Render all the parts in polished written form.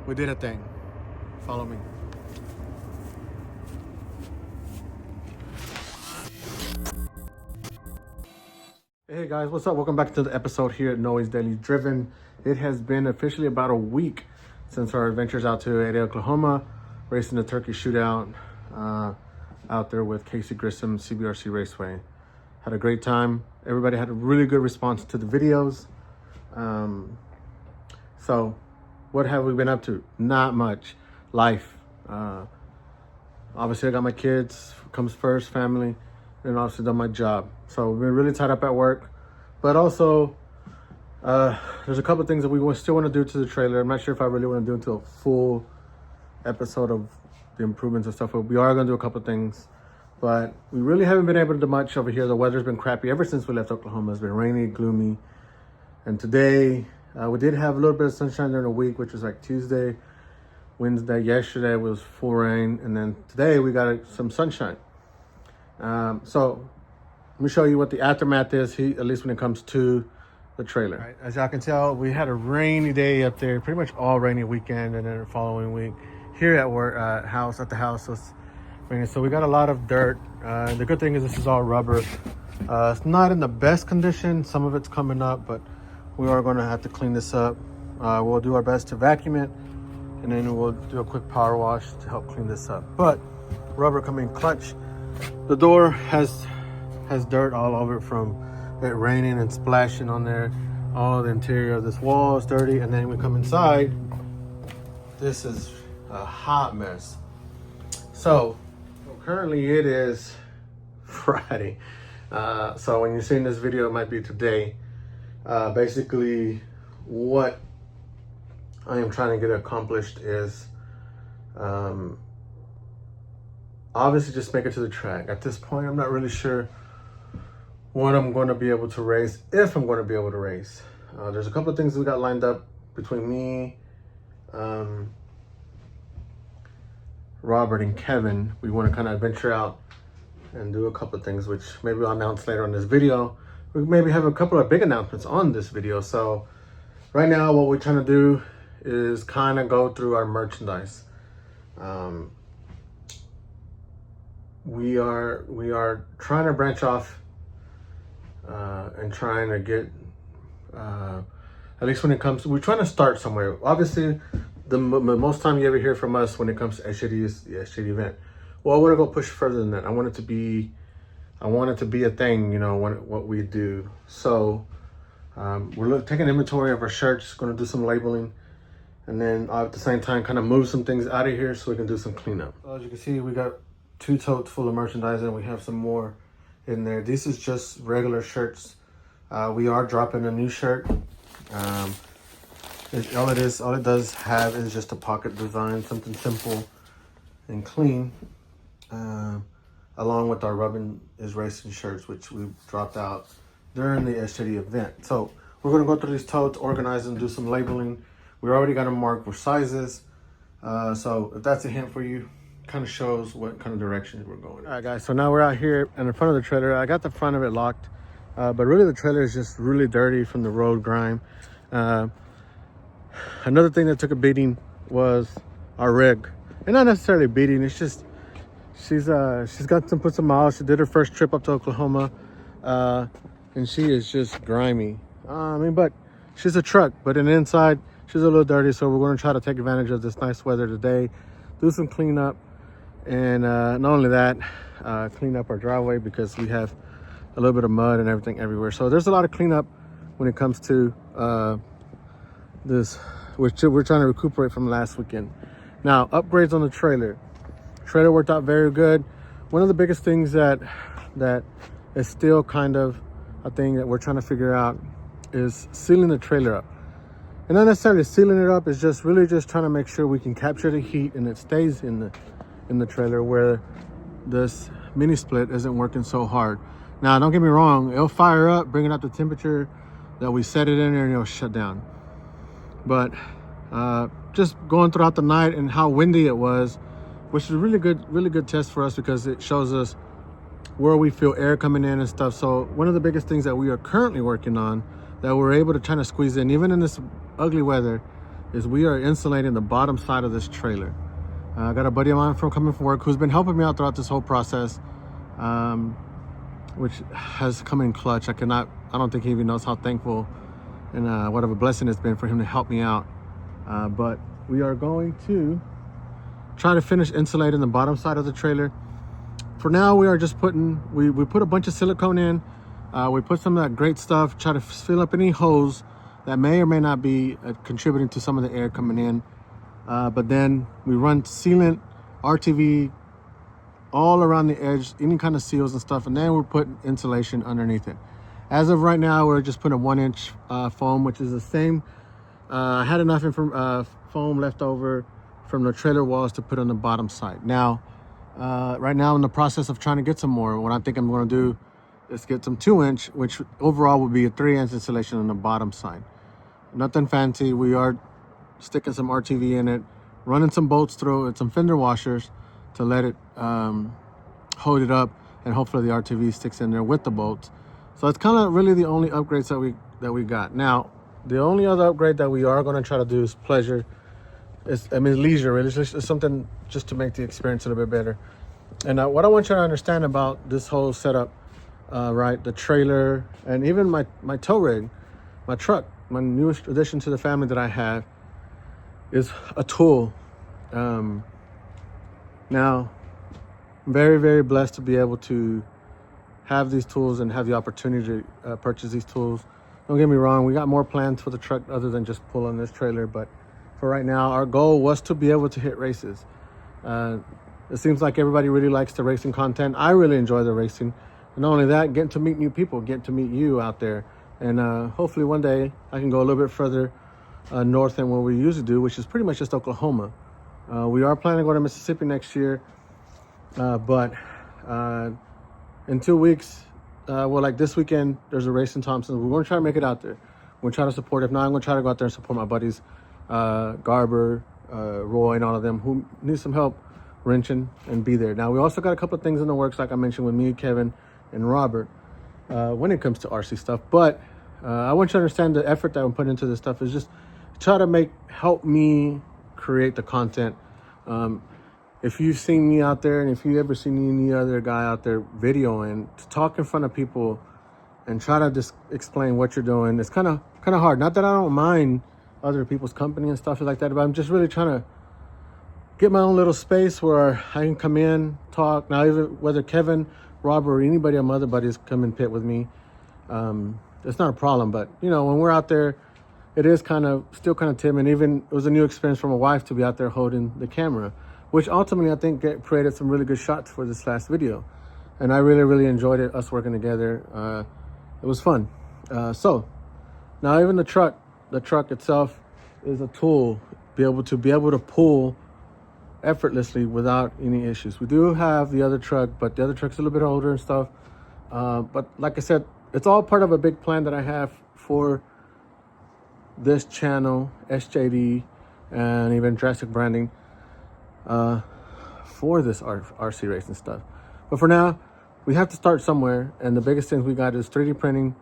We did a thing. Follow me. Hey guys, what's up? Welcome back to the episode here at Noah's Daily Driven. It has been officially about a week since our adventures out to Ada, Oklahoma, racing the turkey shootout out there with Casey Grissom, CBRC Raceway. Had a great time. Everybody had a really good response to the videos. So what have we been up to? Not much. Life. Obviously I got my kids, comes first, family, and obviously done my job. So we've been really tied up at work, but also there's a couple of things that we still want to do to the trailer. I'm not sure if I really want to do until a full episode of the improvements and stuff, but we are going to do a couple of things. But we really haven't been able to do much over here. The weather's been crappy ever since we left Oklahoma. It's been rainy, gloomy. And today we did have a little bit of sunshine during the week, which was like Tuesday, Wednesday. Yesterday was full rain, and then today we got some sunshine. So let me show you what the aftermath is, at least when it comes to the trailer. Right, as y'all can tell, we had a rainy day up there, pretty much all rainy weekend, and then the following week here at work, at the house was raining. So we got a lot of dirt. The good thing is this is all rubber. It's not in the best condition. Some of it's coming up, but we are going to have to clean this up. We'll do our best to vacuum it, and then we'll do a quick power wash to help clean this up. But rubber coming clutch. The door has dirt all over it from it raining and splashing on there. All the interior of this wall is dirty, and then we come inside. This is a hot mess. So currently it is Friday. So when you're seeing this video, it might be today. Basically, what I am trying to get accomplished is obviously just make it to the track. At this point, I'm not really sure what I'm going to be able to race, if I'm going to be able to race. There's a couple of things we got lined up between me, Robert, and Kevin. We want to kind of venture out and do a couple of things, which maybe I'll announce later on this video. We maybe have a couple of big announcements on this video. So right now, what we're trying to do is kind of go through our merchandise. We are trying to branch off and trying to get at least when it comes to, we're trying to start somewhere. Obviously, the most time you ever hear from us when it comes to SJD is the SJD event. Well, I want to go push further than that. I want it to be a thing, you know, what we do. So we're taking inventory of our shirts, going to do some labeling, and then at the same time kind of move some things out of here so we can do some cleanup. So as you can see, we got 2 totes full of merchandise, and we have some more in there. This is just regular shirts. We are dropping a new shirt. All it does have is just a pocket design, something simple and clean, along with our Rubbin is Racing shirts, which we dropped out during the SJD event. So we're going to go through these totes, organize them, do some labeling. We already got them marked with sizes. So if that's a hint for you, kind of shows what kind of direction we're going. All right, guys, so now we're out here in the front of the trailer. I got the front of it locked, but really the trailer is just really dirty from the road grime. Another thing that took a beating was our rig, and not necessarily beating. It's just she's got put some miles. She did her first trip up to Oklahoma, and she is just grimy. But she's a truck, but in the inside she's a little dirty. So we're going to try to take advantage of this nice weather today, do some cleanup. And not only that, clean up our driveway because we have a little bit of mud and everything everywhere. So there's a lot of cleanup when it comes to this, which we're trying to recuperate from last weekend. Now, upgrades on the trailer. Trailer worked out very good. One of the biggest things that is still kind of a thing that we're trying to figure out is sealing the trailer up. And not necessarily sealing it up, it's just really just trying to make sure we can capture the heat and it stays in the trailer where this mini split isn't working so hard. Now, don't get me wrong, it'll fire up, bringing up the temperature that we set it in there, and it'll shut down. But just going throughout the night and how windy it was, which is a really good test for us because it shows us where we feel air coming in and stuff. So one of the biggest things that we are currently working on that we're able to try to squeeze in, even in this ugly weather, is we are insulating the bottom side of this trailer. I got a buddy of mine coming from work who's been helping me out throughout this whole process, which has come in clutch. I don't think he even knows how thankful and what of a blessing it's been for him to help me out. But we are going to try to finish insulating the bottom side of the trailer. For now, we are just we put a bunch of silicone in. We put some of that great stuff, try to fill up any holes that may or may not be contributing to some of the air coming in. But then we run sealant, RTV, all around the edge, any kind of seals and stuff, and then we're putting insulation underneath it. As of right now, we're just putting a 1-inch foam, which is the same. I had enough foam left over from the trailer walls to put on the bottom side. Now, right now I'm in the process of trying to get some more. What I think I'm going to do is get some 2-inch, which overall would be a 3-inch insulation on the bottom side. Nothing fancy. We are sticking some RTV in it, running some bolts through it, some fender washers to let it hold it up, and hopefully the RTV sticks in there with the bolts. So it's kind of really the only upgrades that we got. Now, the only other upgrade that we are going to try to do is leisure. Really. It's just something just to make the experience a little bit better. And what I want you to understand about this whole setup, right, the trailer, and even my tow rig, my truck, my newest addition to the family that I have, is a tool. Now, I'm very, very blessed to be able to have these tools and have the opportunity to purchase these tools. Don't get me wrong, we got more plans for the truck other than just pulling this trailer, but for right now, our goal was to be able to hit races. It seems like everybody really likes the racing content. I really enjoy the racing. And not only that, getting to meet new people, getting to meet you out there. And hopefully one day I can go a little bit further north than what we usually do, which is pretty much just Oklahoma. We are planning to go to Mississippi next year, but in 2 weeks, like this weekend, there's a race in Thompson. We're going to try to make it out there. We're going to try to support. If not, I'm going to try to go out there and support my buddies, Garber, Roy, and all of them who need some help wrenching and be there. Now, we also got a couple of things in the works, like I mentioned, with me, Kevin, and Robert when it comes to RC stuff. But I want you to understand the effort that I'm putting into this stuff is just try to help me create the content. If you've seen me out there, and if you ever seen any other guy out there videoing, to talk in front of people and try to just explain what you're doing, it's kind of hard. Not that I don't mind other people's company and stuff like that, but I'm just really trying to get my own little space where I can come in, talk. Now, even whether Kevin, Robert, or anybody of my other buddies come and pit with me, it's not a problem. But when we're out there, it is still kind of timid. Even it was a new experience for my wife to be out there holding the camera, which ultimately I think created some really good shots for this last video. And I really, really enjoyed it, us working together. It was fun. So now even the truck itself is a tool, be able to pull effortlessly without any issues. We do have the other truck, but the other truck's a little bit older and stuff. But like I said, it's all part of a big plan that I have for this channel, SJD, and even Drastic Branding, for this RC racing stuff. But for now, we have to start somewhere, and the biggest things we got is 3D printing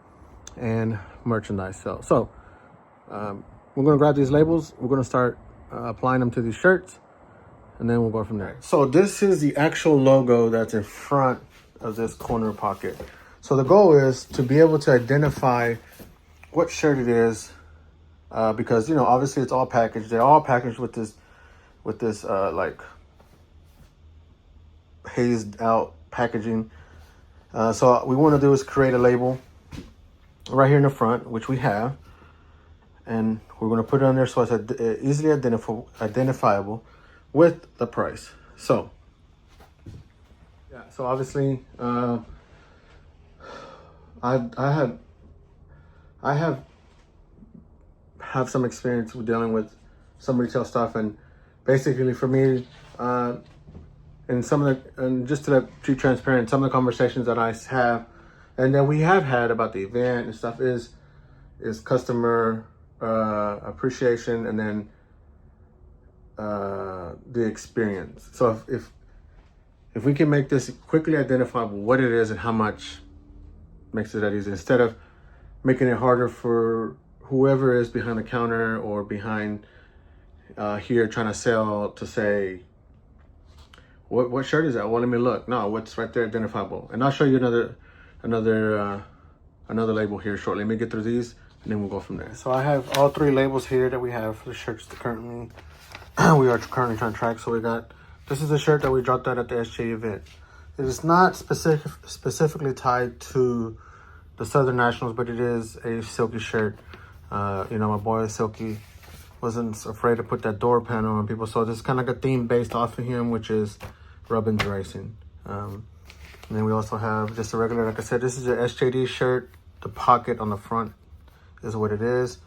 and merchandise. So we're going to grab these labels. We're going to start applying them to these shirts, and then we'll go from there. So this is the actual logo that's in front of this corner pocket. So the goal is to be able to identify what shirt it is, because obviously it's all packaged. They're all packaged with this like hazed out packaging. So what we want to do is create a label right here in the front, which we have, and we're going to put it on there so it's easily identifiable with the price. So yeah, so obviously I have some experience with dealing with some retail stuff, and basically for me, and just to be transparent, some of the conversations that I have and that we have had about the event and stuff is customer appreciation, and then the experience. So if we can make this quickly identifiable what it is and how much, makes it that easy, instead of making it harder for whoever is behind the counter or behind here trying to sell to say, what shirt is that? Well, let me look. No, what's right there identifiable. And I'll show you another label here shortly. Let me get through these and then we'll go from there. So I have all 3 labels here that we have for the shirts that currently we are currently trying to track. So we got, this is a shirt that we dropped out at the SJ event. It is not specifically tied to the Southern Nationals, but it is a Silky shirt. You know, my boy Silky wasn't afraid to put that door panel on people. So this is kind of like a theme based off of him, which is Rubbins Racing. And then we also have just a regular, like I said, this is an SJD shirt. The pocket on the front is what it is.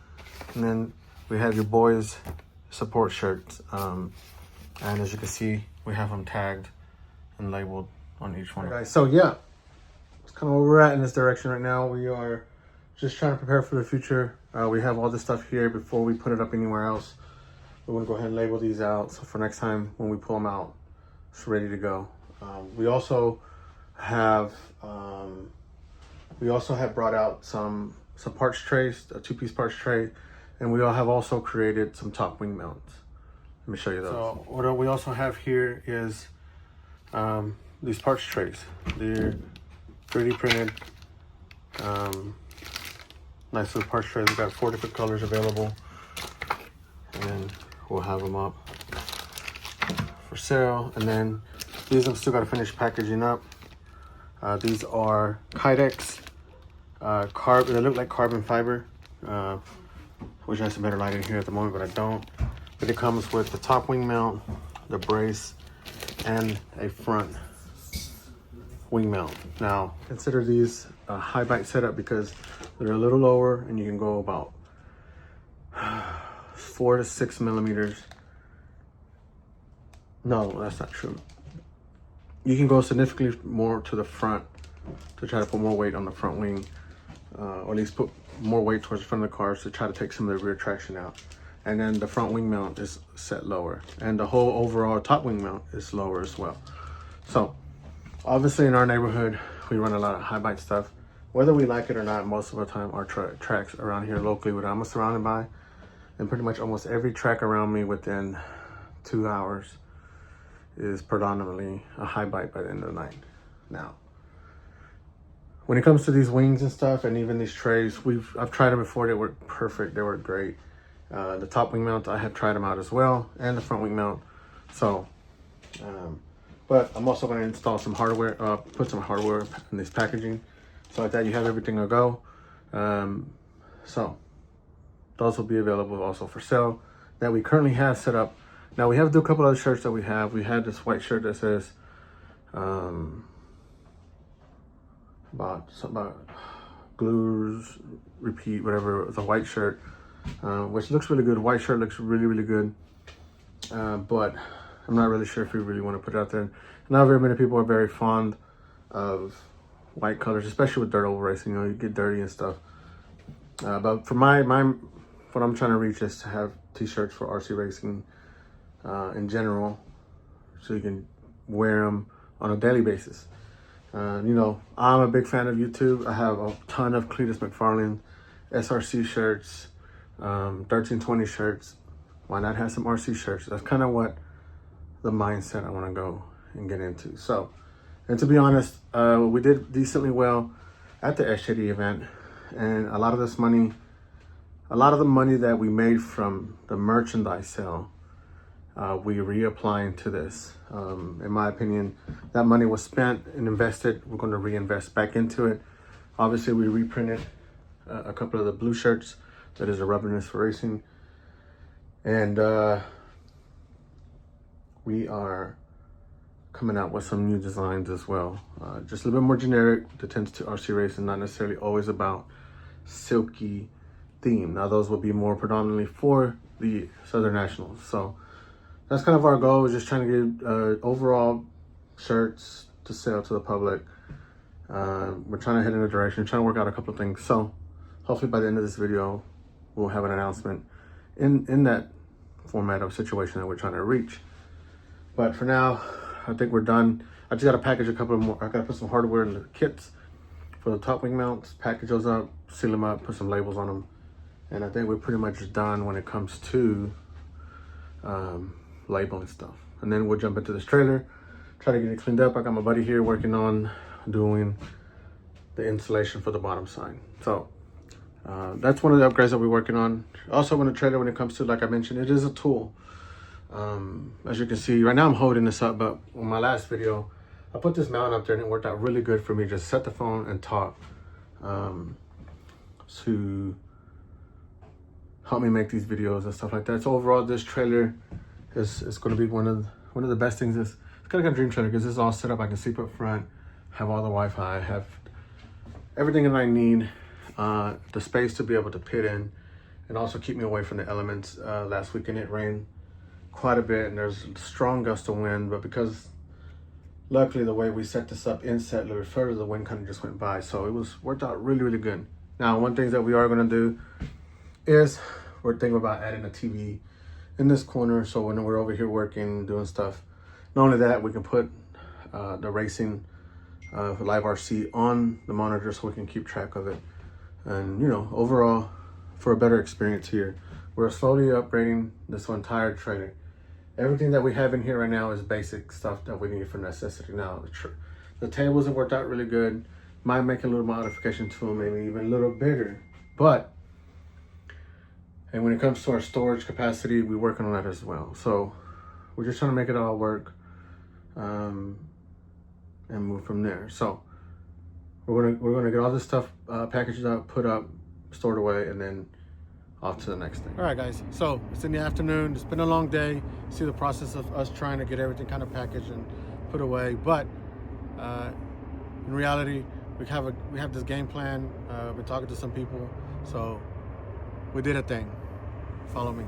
And then we have your boys support shirts. And as you can see, we have them tagged and labeled on each one. Guys, so yeah, it's kind of where we're at in this direction right now. We are just trying to prepare for the future. We have all this stuff here before we put it up anywhere else. We're gonna go ahead and label these out. So for next time when we pull them out, it's ready to go. We also have brought out some parts trays, a 2-piece parts tray, and we all have also created some top wing mounts. Let me show you those. So what we also have here is these parts trays. They're 3D printed. Nice little parts trays. We've got 4 different colors available, and we'll have them up for sale. And then these I've still got to finish packaging up. These are Kydex they look like carbon fiber. Wish I had some better lighting here at the moment, but I don't. But it comes with the top wing mount, the brace, and a front wing mount. Now, consider these a high bite setup because they're a little lower and you can go about 4 to 6 millimeters. No, that's not true. You can go significantly more to the front to try to put more weight on the front wing, or at least put more weight towards the front of the cars to try to take some of the rear traction out. And then the front wing mount is set lower, and the whole overall top wing mount is lower as well. So obviously in our neighborhood, we run a lot of high bite stuff. Whether we like it or not, most of the time our tracks around here locally, what I'm surrounded by, and pretty much almost every track around me within 2 hours is predominantly a high bite by the end of the night. Now, when it comes to these wings and stuff, and even these trays, I've tried them before. They work perfect. They work great. The top wing mount, I have tried them out as well, and the front wing mount. So, but I'm also going to install some hardware, put some hardware in this packaging, so like that you have everything to go. So those will be available also for sale that we currently have set up. Now we have to do a couple other shirts that we have. We had this white shirt that says about glues, repeat, whatever. It's a white shirt, which looks really good. White shirt looks really, really good. But I'm not really sure if we really want to put it out there. Not very many people are very fond of white colors, especially with dirt oval racing. You know, you get dirty and stuff. But for what I'm trying to reach is to have t-shirts for RC racing in general, so you can wear them on a daily basis. You know, I'm a big fan of YouTube. I have a ton of Cletus McFarland SRC shirts, 1320 shirts. Why not have some RC shirts? That's kind of what the mindset I want to go and get into. So, and to be honest, we did decently well at the SJD event, and a lot of the money that we made from the merchandise sale, we reapplying to this. In my opinion, that money was spent and invested. We're going to reinvest back into it. Obviously, we reprinted a couple of the blue shirts. That is a Rubbins for Racing. And we are coming out with some new designs as well. Just a little bit more generic that tends to RC racing, not necessarily always about silky theme. Now those will be more predominantly for the Southern Nationals. So that's kind of our goal, is just trying to get overall shirts to sell to the public. We're trying to head in a direction, trying to work out a couple of things. So hopefully by the end of this video, we'll have an announcement in that format of situation that we're trying to reach. But for now, I think we're done. I just got to package a couple of more. I got to put some hardware in the kits for the top wing mounts, package those up, seal them up, put some labels on them. And I think we're pretty much done when it comes to labeling stuff. And then we'll jump into this trailer, try to get it cleaned up. I got my buddy here working on doing the insulation for the bottom side. So that's one of the upgrades that we're working on. Also on the trailer, when it comes to, like I mentioned, it is a tool. As you can see, right now I'm holding this up, but on my last video, I put this mount up there and it worked out really good for me. Just set the phone and talk to help me make these videos and stuff like that. So overall, this trailer is going to be one of the best things. It's kind of a dream trailer because it's all set up. I can sleep up front, have all the Wi-Fi, have everything that I need, the space to be able to pit in, and also keep me away from the elements. Last weekend it rained quite a bit and there's a strong gust of wind, but because luckily the way we set this up inset a little further, the wind kind of just went by, so it worked out really good. Now, one thing that we are going to do is we're thinking about adding a TV in this corner, so when we're over here working, doing stuff, not only that, we can put the racing live RC on the monitor so we can keep track of it. And you know, overall, for a better experience here, we're slowly upgrading this entire trailer. Everything that we have in here right now is basic stuff that we need for necessity. Now, the tables have worked out really good. Might make a little modification to them, maybe even a little bigger. And when it comes to our storage capacity, we're working on that as well. So we're just trying to make it all work and move from there. So we're gonna get all this stuff packaged up, put up, stored away, and then off to the next thing. All right, guys, so it's in the afternoon. It's been a long day. See the process of us trying to get everything kind of packaged and put away. But in reality, we have this game plan. We're talking to some people, so we did a thing. Follow me.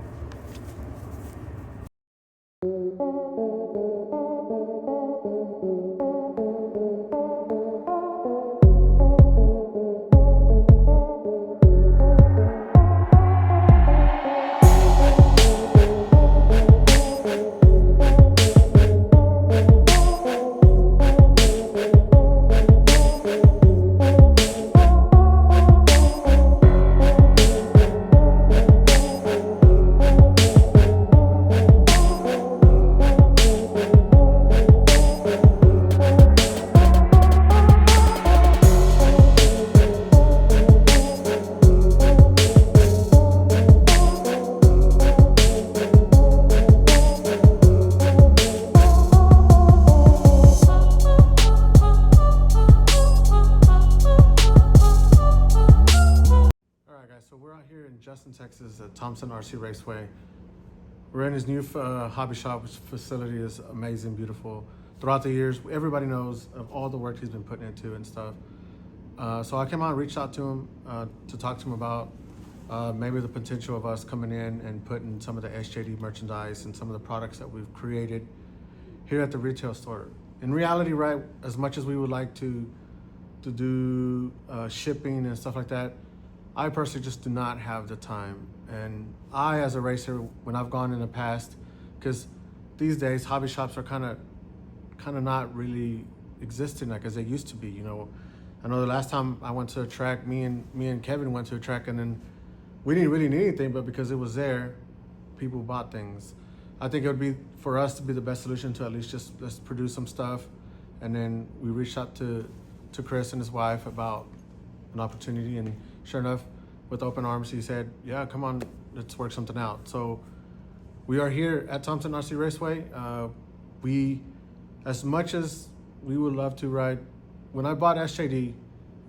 Justin, Texas, at Thompson RC Raceway. We're in his new hobby shop, which facility is amazing, beautiful. Throughout the years, everybody knows of all the work he's been putting into and stuff. So I came out and reached out to him to talk to him about maybe the potential of us coming in and putting some of the SJD merchandise and some of the products that we've created here at the retail store. In reality, right, as much as we would like to do shipping and stuff like that, I personally just do not have the time. And I, as a racer, when I've gone in the past, because these days hobby shops are kind of not really existing like as they used to be. You know, I know the last time I went to a track, me and Kevin went to a track, and then we didn't really need anything, but because it was there, people bought things. I think it would be for us to be the best solution to at least just let's produce some stuff, and then we reached out to Chris and his wife about an opportunity, and sure enough, with open arms, he said, yeah, come on, let's work something out. So we are here at Thompson RC Raceway. As much as we would love to ride, when I bought SJD,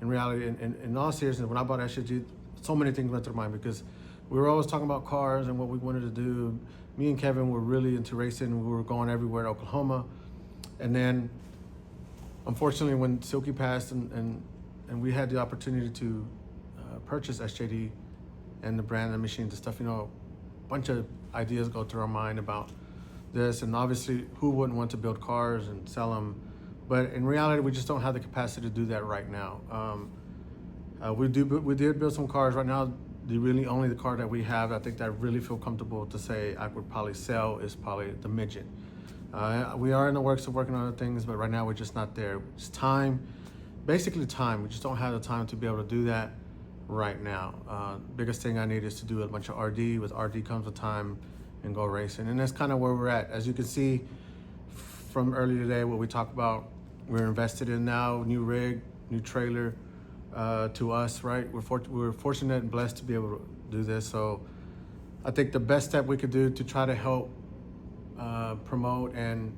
in reality, in all seriousness, when I bought SJD, so many things went through my mind because we were always talking about cars and what we wanted to do. Me and Kevin were really into racing. We were going everywhere in Oklahoma. And then, unfortunately, when Silky passed and we had the opportunity to purchase SJD and the brand, the machines, the stuff, you know, a bunch of ideas go through our mind about this. And obviously, who wouldn't want to build cars and sell them? But in reality, we just don't have the capacity to do that right now. We did build some cars right now. The car that we have, I think that I really feel comfortable to say I would probably sell is probably the Midget. We are in the works of working on other things, but right now we're just not there. It's time, basically time. We just don't have the time to be able to do that right now. Biggest thing I need is to do a bunch of RD. With RD comes with time and go racing. And that's kind of where we're at. As you can see from earlier today, what we talked about, we're invested in now, new rig, new trailer to us, right? We're fortunate and blessed to be able to do this. So I think the best step we could do to try to help promote and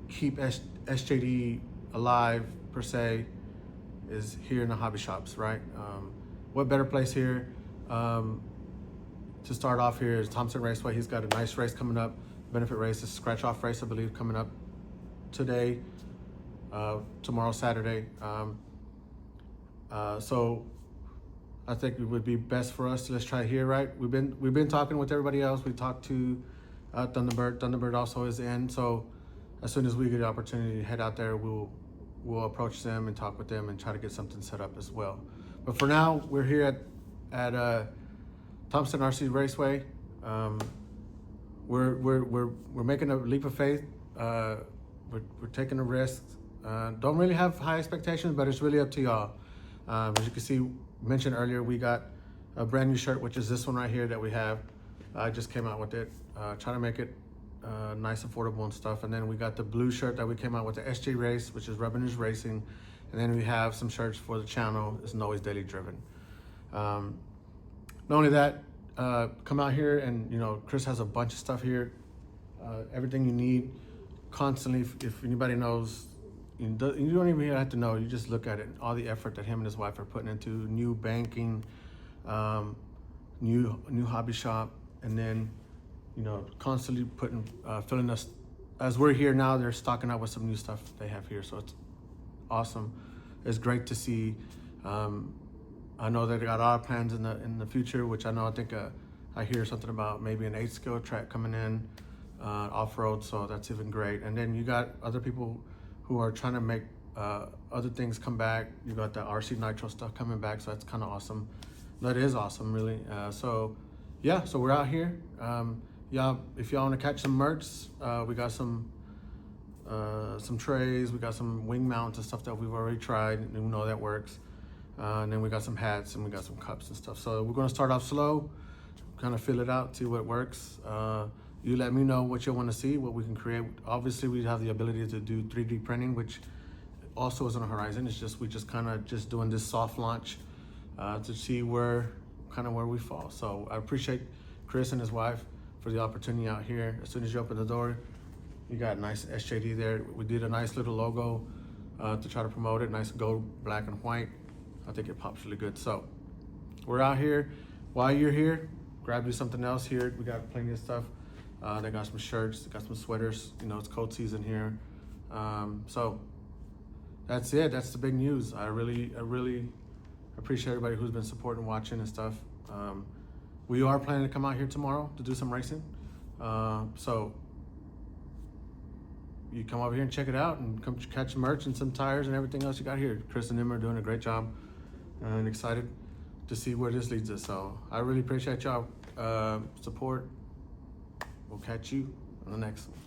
keep SJD alive, per se, is here in the hobby shops, right? What better place here to start off here is Thompson Raceway. He's got a nice race coming up, benefit race, a scratch off race, I believe, coming up today, tomorrow, Saturday. So I think it would be best for us to let's try here, right? We've been talking with everybody else. We talked to Thunderbird. Thunderbird also is in. So as soon as we get the opportunity to head out there, we'll approach them and talk with them and try to get something set up as well. But for now, we're here at Thompson RC Raceway. We're making a leap of faith. We're taking a risk. Don't really have high expectations, but it's really up to y'all. As you can see, mentioned earlier, we got a brand new shirt, which is this one right here that we have. I just came out with it, trying to make it nice, affordable and stuff. And then we got the blue shirt that we came out with, the SJ Race, which is Revenues Racing. And then we have some shirts for the channel, it's Noah's Daily Driven. Not only that, come out here and, you know, Chris has a bunch of stuff here, everything you need constantly. If anybody knows, you don't even have to know, you just look at it, all the effort that him and his wife are putting into new banking, new hobby shop, and then, you know, constantly filling us. As we're here now, they're stocking up with some new stuff they have here, so it's awesome. It's great to see. I know that they got a lot of plans in the future, which I think I hear something about maybe an 8-skill track coming in off-road, so that's even great. And then you got other people who are trying to make other things come back. You got the RC Nitro stuff coming back, so that's kind of awesome. That is awesome, really. So yeah, so we're out here. Yeah, if y'all want to catch some merch, we got some trays, we got some wing mounts and stuff that we've already tried and we know that works. And then we got some hats and we got some cups and stuff. So we're gonna start off slow, kind of feel it out, see what works. You let me know what you want to see, what we can create. Obviously, we have the ability to do 3D printing, which also is on the horizon. It's just we kind of doing this soft launch to see where we fall. So I appreciate Chris and his wife for the opportunity out here. As soon as you open the door, you got nice SJD there. We did a nice little logo to try to promote it, nice gold, black, and white. I think it pops really good. So we're out here. While you're here, grab you something else here. We got plenty of stuff. They got some shirts, they got some sweaters. You know, it's cold season here. So that's it. That's the big news. I really appreciate everybody who's been supporting, watching and stuff. We are planning to come out here tomorrow to do some racing. So you come over here and check it out and come catch merch and some tires and everything else you got here. Chris and him are doing a great job and excited to see where this leads us. So I really appreciate y'all support. We'll catch you on the next one.